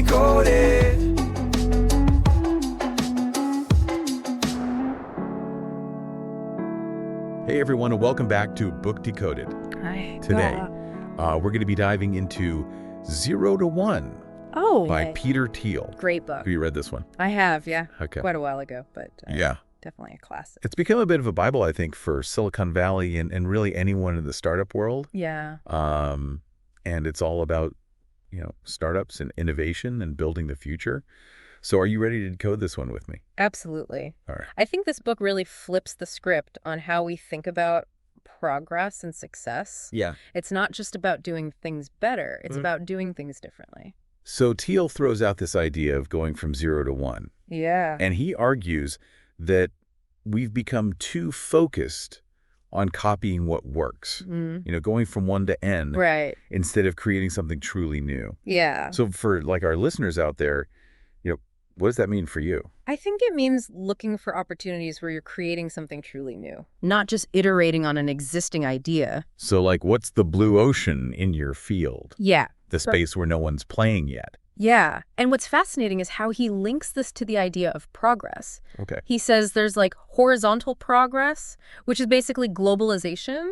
Decoded. Hey everyone, and welcome back to Book Decoded. Hi. Today, we're going to be diving into 0 to 1 by yay. Peter Thiel. Great book. Have you read this one? I have, yeah. Okay. Quite a while ago, but Yeah. definitely a classic. It's become a bit of a Bible, I think, for Silicon Valley and really anyone in the startup world. Yeah. And it's all about, startups and innovation and building the future. So are you ready to decode this one with me? Absolutely. All right. I think this book really flips the script on how we think about progress and success. Yeah. It's not just about doing things better. It's about doing things differently. So Thiel throws out this idea of going from 0 to 1. Yeah. And he argues that we've become too focused on copying what works, going from 1 to N, Right. instead of creating something truly new. Yeah. So for our listeners out there, what does that mean for you? I think it means looking for opportunities where you're creating something truly new, not just iterating on an existing idea. So what's the blue ocean in your field? Yeah. The space where no one's playing yet. Yeah. And what's fascinating is how he links this to the idea of progress. Okay. He says there's horizontal progress, which is basically globalization,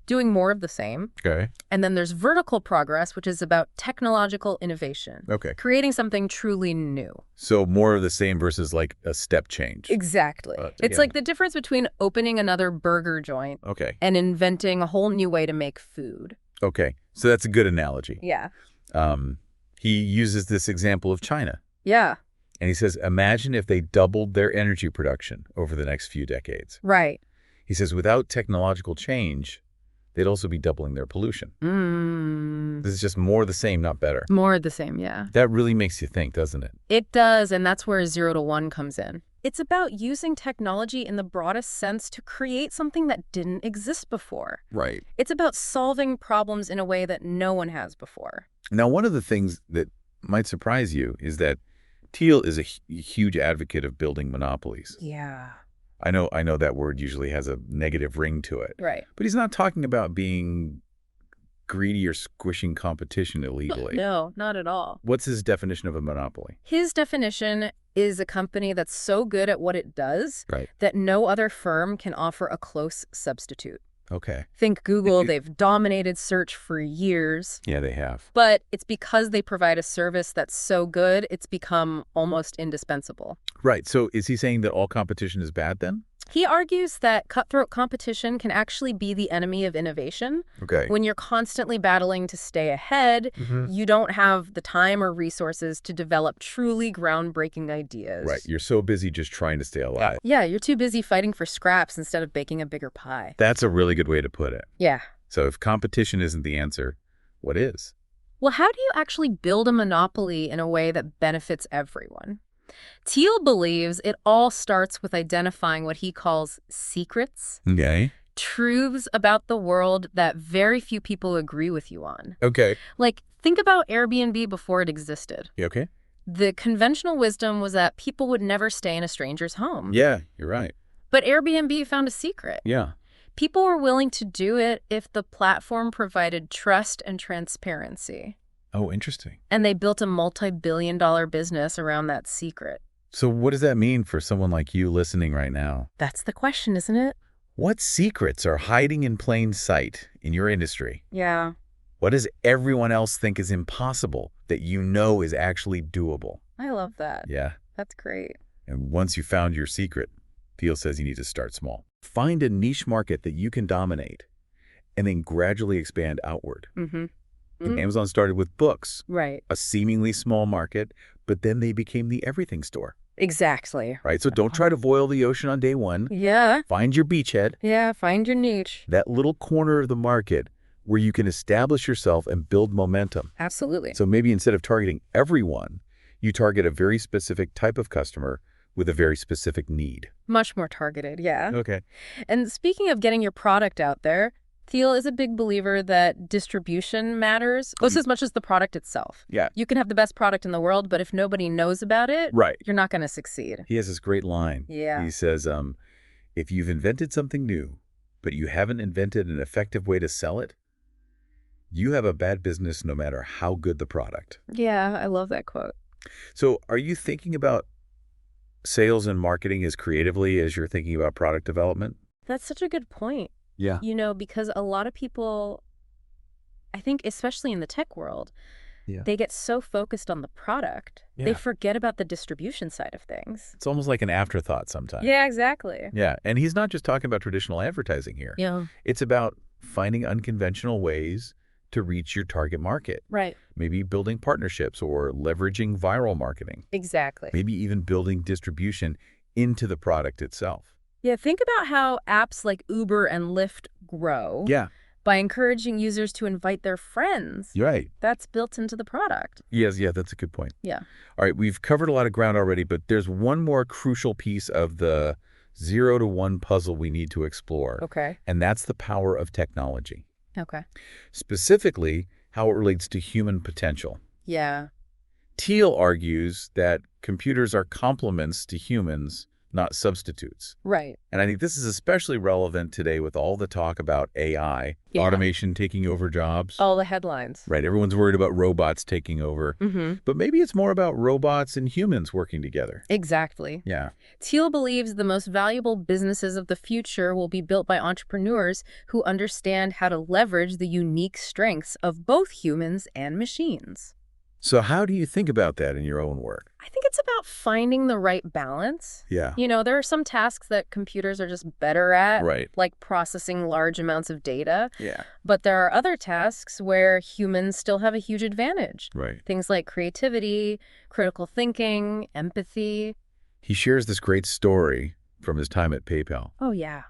doing more of the same. Okay. And then there's vertical progress, which is about technological innovation. Okay. Creating something truly new. So more of the same versus a step change. Exactly. It's like the difference between opening another burger joint Okay. and inventing a whole new way to make food. Okay. So that's a good analogy. Yeah. He uses this example of China. Yeah. And he says, imagine if they doubled their energy production over the next few decades. Right. He says, without technological change, they'd also be doubling their pollution. This is just more of the same, not better. More of the same, yeah. That really makes you think, doesn't it? It does, and that's where 0 to 1 comes in. It's about using technology in the broadest sense to create something that didn't exist before. Right. It's about solving problems in a way that no one has before. Now, one of the things that might surprise you is that Thiel is a huge advocate of building monopolies. Yeah. I know that word usually has a negative ring to it. Right. But he's not talking about being greedy or squishing competition illegally. No, not at all. What's his definition of a monopoly? His definition is a company that's so good at what it does that no other firm can offer a close substitute. Okay. Think Google, they've dominated search for years. Yeah, they have. But it's because they provide a service that's so good, it's become almost indispensable. Right. So is he saying that all competition is bad then? He argues that cutthroat competition can actually be the enemy of innovation. Okay. When you're constantly battling to stay ahead, you don't have the time or resources to develop truly groundbreaking ideas. Right. You're so busy just trying to stay alive. Yeah, you're too busy fighting for scraps instead of baking a bigger pie. That's a really good way to put it. Yeah. So if competition isn't the answer, what is? Well, how do you actually build a monopoly in a way that benefits everyone? Thiel believes it all starts with identifying what he calls secrets. Okay. Truths about the world that very few people agree with you on. Okay. Think about Airbnb before it existed. You okay? The conventional wisdom was that people would never stay in a stranger's home. Yeah, you're right. But Airbnb found a secret. Yeah. People were willing to do it if the platform provided trust and transparency. Oh, interesting. And they built a multi-billion-dollar business around that secret. So what does that mean for someone like you listening right now? That's the question, isn't it? What secrets are hiding in plain sight in your industry? Yeah. What does everyone else think is impossible that you know is actually doable? I love that. Yeah. That's great. And once you found your secret, Thiel says you need to start small. Find a niche market that you can dominate and then gradually expand outward. Amazon started with books, Right. a seemingly small market, but then they became the everything store. Exactly. Right? So don't try to boil the ocean on day one. Yeah. Find your beachhead, Yeah, find your niche. that little corner of the market where you can establish yourself and build momentum. Absolutely. So maybe instead of targeting everyone, you target a very specific type of customer with a very specific need. Much more targeted, yeah. Okay. And speaking of getting your product out there, Thiel is a big believer that distribution matters just as much as the product itself. Yeah. You can have the best product in the world, but if nobody knows about it, Right. you're not going to succeed. He has this great line. Yeah. He says, if you've invented something new, but you haven't invented an effective way to sell it, you have a bad business no matter how good the product. Yeah, I love that quote. So are you thinking about sales and marketing as creatively as you're thinking about product development? That's such a good point. Yeah. Because a lot of people, I think, especially in the tech world, Yeah. they get so focused on the product, they Yeah. forget about the distribution side of things. It's almost like an afterthought sometimes. Yeah, exactly. Yeah. And he's not just talking about traditional advertising here. Yeah. It's about finding unconventional ways to reach your target market. Right. Maybe building partnerships or leveraging viral marketing. Exactly. Maybe even building distribution into the product itself. Yeah, think about how apps like Uber and Lyft grow Yeah. by encouraging users to invite their friends. You're right. That's built into the product. Yes, yeah, that's a good point. Yeah. All right, we've covered a lot of ground already, but there's one more crucial piece of the 0 to 1 puzzle we need to explore. Okay. And that's the power of technology. Okay. Specifically, how it relates to human potential. Yeah. Thiel argues that computers are complements to humans, not substitutes. Right. And I think this is especially relevant today with all the talk about AI, Yeah. automation taking over jobs. All the headlines. Right, everyone's worried about robots taking over. Mm-hmm. But maybe it's more about robots and humans working together. Exactly. Yeah. Thiel believes the most valuable businesses of the future will be built by entrepreneurs who understand how to leverage the unique strengths of both humans and machines. So how do you think about that in your own work? I think it's about finding the right balance. Yeah. There are some tasks that computers are just better at, Right. like processing large amounts of data. Yeah. But there are other tasks where humans still have a huge advantage. Right. Things like creativity, critical thinking, empathy. He shares this great story from his time at PayPal. Oh, yeah.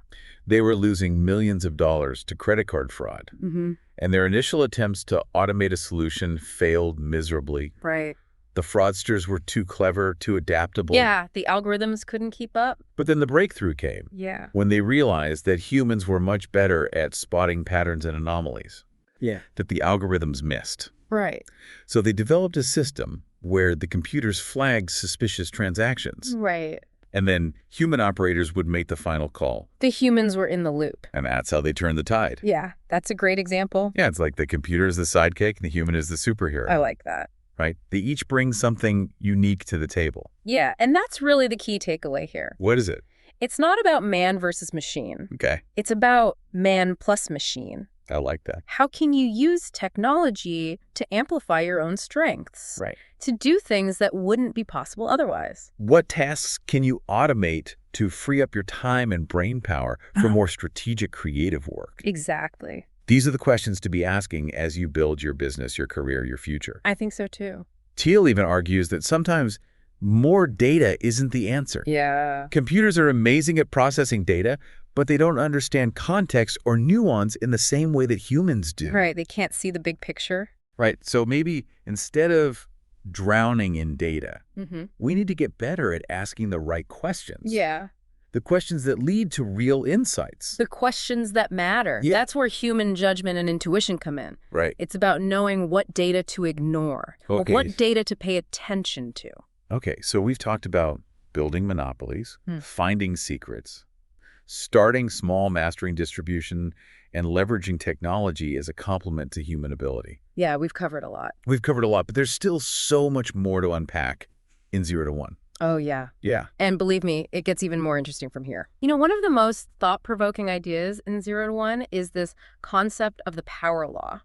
They were losing millions of dollars to credit card fraud. Mm-hmm. And their initial attempts to automate a solution failed miserably. Right. The fraudsters were too clever, too adaptable. Yeah, the algorithms couldn't keep up. But then the breakthrough came Yeah. when they realized that humans were much better at spotting patterns and anomalies that the algorithms missed. Right. So they developed a system where the computers flagged suspicious transactions. Right. And then human operators would make the final call. The humans were in the loop. And that's how they turned the tide. Yeah, that's a great example. Yeah, it's like the computer is the sidekick and the human is the superhero. I like that. Right? They each bring something unique to the table. Yeah, and that's really the key takeaway here. What is it? It's not about man versus machine. Okay, It's about man plus machine. I like that. How can you use technology to amplify your own strengths? Right. To do things that wouldn't be possible otherwise. What tasks can you automate to free up your time and brain power for more strategic, creative work? Exactly. These are the questions to be asking as you build your business, your career, your future. I think so too. Thiel even argues that sometimes more data isn't the answer. Yeah. Computers are amazing at processing data, but they don't understand context or nuance in the same way that humans do. Right, they can't see the big picture. Right. So maybe instead of drowning in data, Mm-hmm. we need to get better at asking the right questions. Yeah. The questions that lead to real insights. The questions that matter. Yeah. That's where human judgment and intuition come in. Right. It's about knowing what data to ignore, Okay. or what data to pay attention to. Okay, so we've talked about building monopolies, Hmm. finding secrets, starting small, mastering distribution, and leveraging technology as a complement to human ability. Yeah, we've covered a lot. We've covered a lot, but there's still so much more to unpack in 0 to 1. Oh, yeah. Yeah. And believe me, it gets even more interesting from here. One of the most thought-provoking ideas in 0 to 1 is this concept of the power law.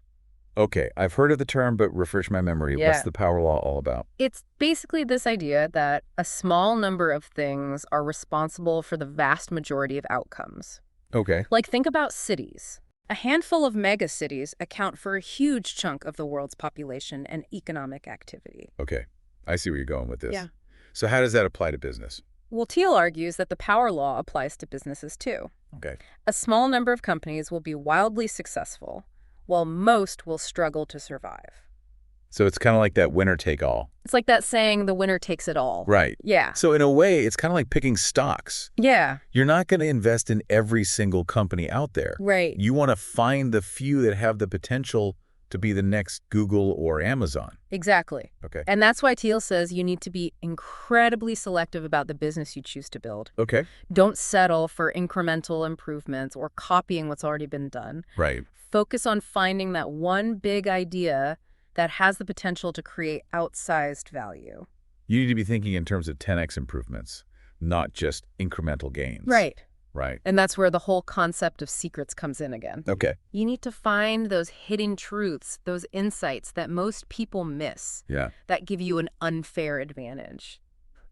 Okay, I've heard of the term, but refresh my memory. Yeah. What's the power law all about? It's basically this idea that a small number of things are responsible for the vast majority of outcomes. Okay. Like, think about cities. A handful of megacities account for a huge chunk of the world's population and economic activity. Okay, I see where you're going with this. Yeah. So how does that apply to business? Well, Thiel argues that the power law applies to businesses too. Okay. A small number of companies will be wildly successful, while most will struggle to survive. So it's kind of like that winner take all. It's like that saying, the winner takes it all. Right. Yeah. So in a way, it's kind of like picking stocks. Yeah. You're not going to invest in every single company out there. Right. You want to find the few that have the potential to be the next Google or Amazon. Exactly. Okay. And that's why Thiel says you need to be incredibly selective about the business you choose to build. Okay. Don't settle for incremental improvements or copying what's already been done. Right. Focus on finding that one big idea that has the potential to create outsized value. You need to be thinking in terms of 10x improvements, not just incremental gains. Right. Right. And that's where the whole concept of secrets comes in again. Okay. You need to find those hidden truths, those insights that most people miss, Yeah. that give you an unfair advantage.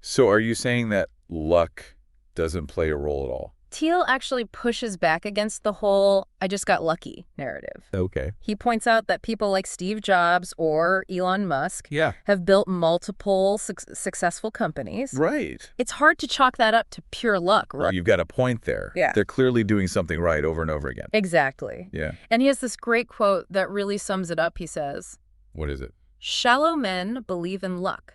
So are you saying that luck doesn't play a role at all? Thiel actually pushes back against the whole "I just got lucky" narrative. Okay. He points out that people like Steve Jobs or Elon Musk Yeah. have built multiple successful companies. Right. It's hard to chalk that up to pure luck, Well, right? you've got a point there. Yeah. They're clearly doing something right over and over again. Exactly. Yeah. And he has this great quote that really sums it up. He says, What is it? "Shallow men believe in luck,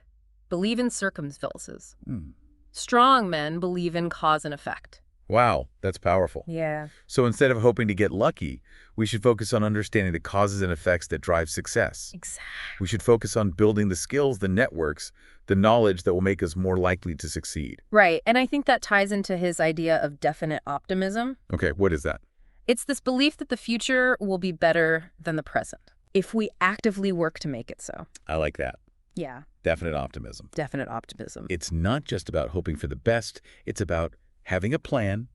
believe in circumstances. Hmm. Strong men believe in cause and effect." Wow, that's powerful. Yeah. So instead of hoping to get lucky, we should focus on understanding the causes and effects that drive success. Exactly. We should focus on building the skills, the networks, the knowledge that will make us more likely to succeed. Right. And I think that ties into his idea of definite optimism. Okay, what is that? It's this belief that the future will be better than the present if we actively work to make it so. I like that. Yeah, Definite optimism. definite optimism. It's not just about hoping for the best. It's about having a plan,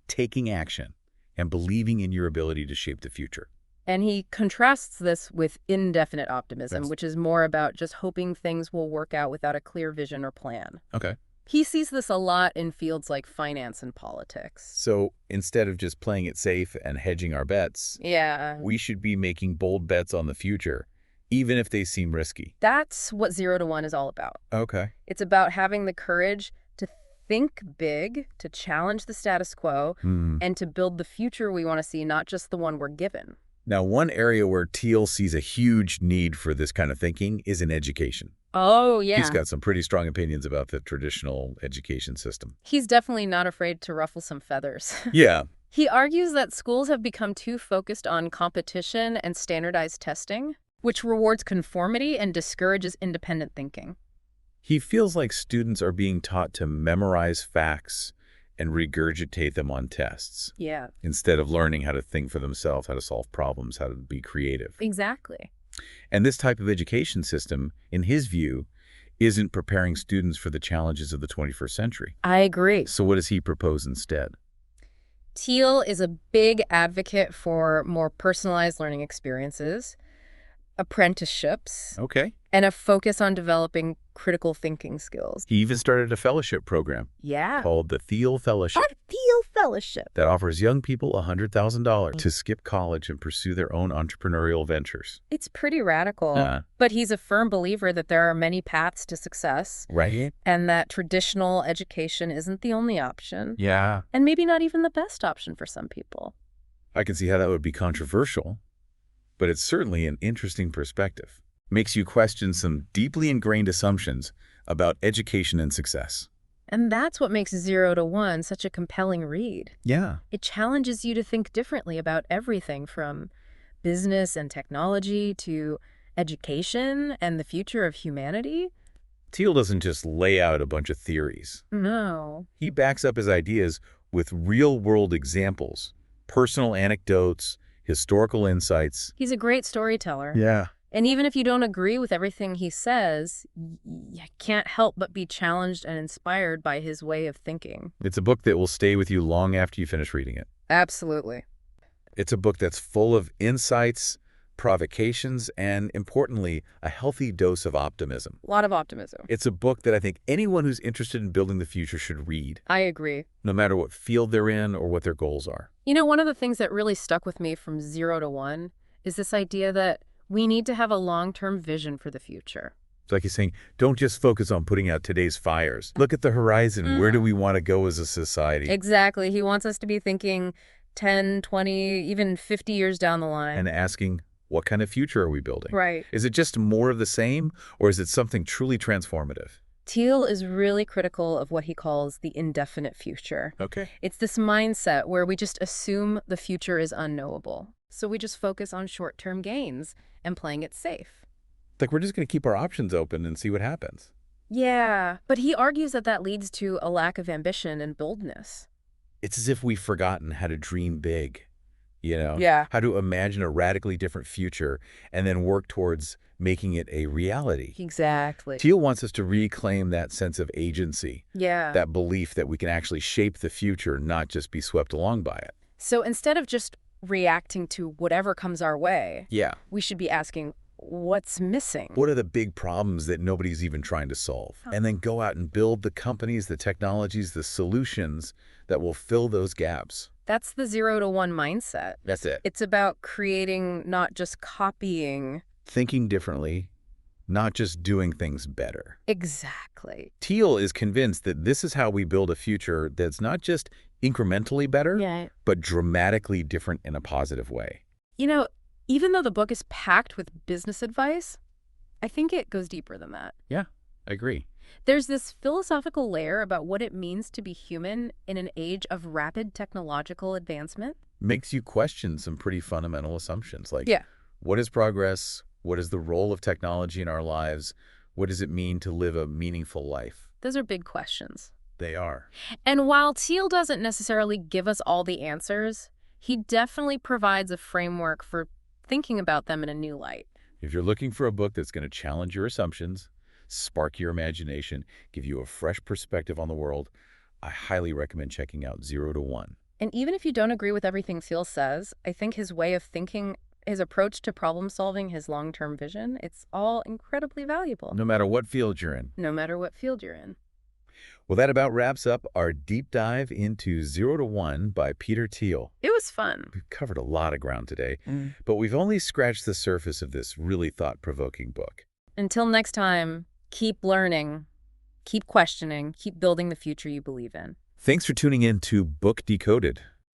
taking action, and believing in your ability to shape the future. And he contrasts this with indefinite optimism, Yes. which is more about just hoping things will work out without a clear vision or plan. Okay. He sees this a lot in fields like finance and politics. So instead of just playing it safe and hedging our bets, Yeah. we should be making bold bets on the future, even if they seem risky. That's what 0 to 1 is all about. Okay. It's about having the courage to think big, to challenge the status quo, and to build the future we want to see, not just the one we're given. Now, one area where Thiel sees a huge need for this kind of thinking is in education. Oh, yeah. He's got some pretty strong opinions about the traditional education system. He's definitely not afraid to ruffle some feathers. Yeah. He argues that schools have become too focused on competition and standardized testing, which rewards conformity and discourages independent thinking. He feels like students are being taught to memorize facts and regurgitate them on tests, Yeah, instead of learning how to think for themselves, how to solve problems, how to be creative. exactly. And this type of education system, in his view, isn't preparing students for the challenges of the 21st century. I agree. So what does he propose instead? Thiel is a big advocate for more personalized learning experiences, apprenticeships, Okay. and a focus on developing critical thinking skills. He even started a fellowship program Yeah. called the Thiel Fellowship Our Thiel Fellowship. that offers young people $100,000 to skip college and pursue their own entrepreneurial ventures. It's pretty radical, Uh, but he's a firm believer that there are many paths to success Right? and that traditional education isn't the only option, Yeah. and maybe not even the best option for some people. I can see how that would be controversial, but it's certainly an interesting perspective. Makes you question some deeply ingrained assumptions about education and success. And that's what makes 0 to 1 such a compelling read. Yeah. It challenges you to think differently about everything from business and technology to education and the future of humanity. Thiel doesn't just lay out a bunch of theories. No. He backs up his ideas with real-world examples, personal anecdotes, historical insights. He's a great storyteller. Yeah. And even if you don't agree with everything he says, you can't help but be challenged and inspired by his way of thinking. It's a book that will stay with you long after you finish reading it. Absolutely. It's a book that's full of insights, provocations, and, importantly, a healthy dose of optimism. A lot of optimism. It's a book that I think anyone who's interested in building the future should read, I agree. no matter what field they're in or what their goals are. You know, one of the things that really stuck with me from 0 to 1 is this idea that we need to have a long-term vision for the future. It's like he's saying, don't just focus on putting out today's fires. Look at the horizon. Where do we want to go as a society? Exactly. He wants us to be thinking 10, 20, even 50 years down the line. And asking, what kind of future are we building? Right. Is it just more of the same, or is it something truly transformative? Thiel is really critical of what he calls the indefinite future. Okay. It's this mindset where we just assume the future is unknowable. So we just focus on short-term gains and playing it safe. Like we're just going to keep our options open and see what happens. Yeah, but he argues that that leads to a lack of ambition and boldness. It's as if we've forgotten how to dream big, Yeah. how to imagine a radically different future and then work towards making it a reality. Exactly. Thiel wants us to reclaim that sense of agency, Yeah. that belief that we can actually shape the future, not just be swept along by it. So instead of just reacting to whatever comes our way, Yeah. we should be asking, what's missing? What are the big problems that nobody's even trying to solve? And then go out and build the companies, the technologies, the solutions that will fill those gaps. That's the 0 to 1 mindset. That's it. It's about creating, not just copying. Thinking differently, not just doing things better. Exactly. Thiel is convinced that this is how we build a future that's not just incrementally better, but dramatically different in a positive way. You know, even though the book is packed with business advice, I think it goes deeper than that. Yeah, I agree. There's this philosophical layer about what it means to be human in an age of rapid technological advancement. Makes you question some pretty fundamental assumptions, like Yeah. what is progress? What is the role of technology in our lives? What does it mean to live a meaningful life? Those are big questions. They are. And while Thiel doesn't necessarily give us all the answers, he definitely provides a framework for thinking about them in a new light. If you're looking for a book that's going to challenge your assumptions, spark your imagination, give you a fresh perspective on the world, I highly recommend checking out 0 to 1. And even if you don't agree with everything Thiel says, I think his way of thinking, his approach to problem solving, his long-term vision, it's all incredibly valuable. No matter what field you're in. No matter what field you're in. Well, that about wraps up our deep dive into 0 to 1 by Peter Thiel. It was fun. We've covered a lot of ground today, but we've only scratched the surface of this really thought-provoking book. Until next time, keep learning, keep questioning, keep building the future you believe in. Thanks for tuning in to Book Decoded.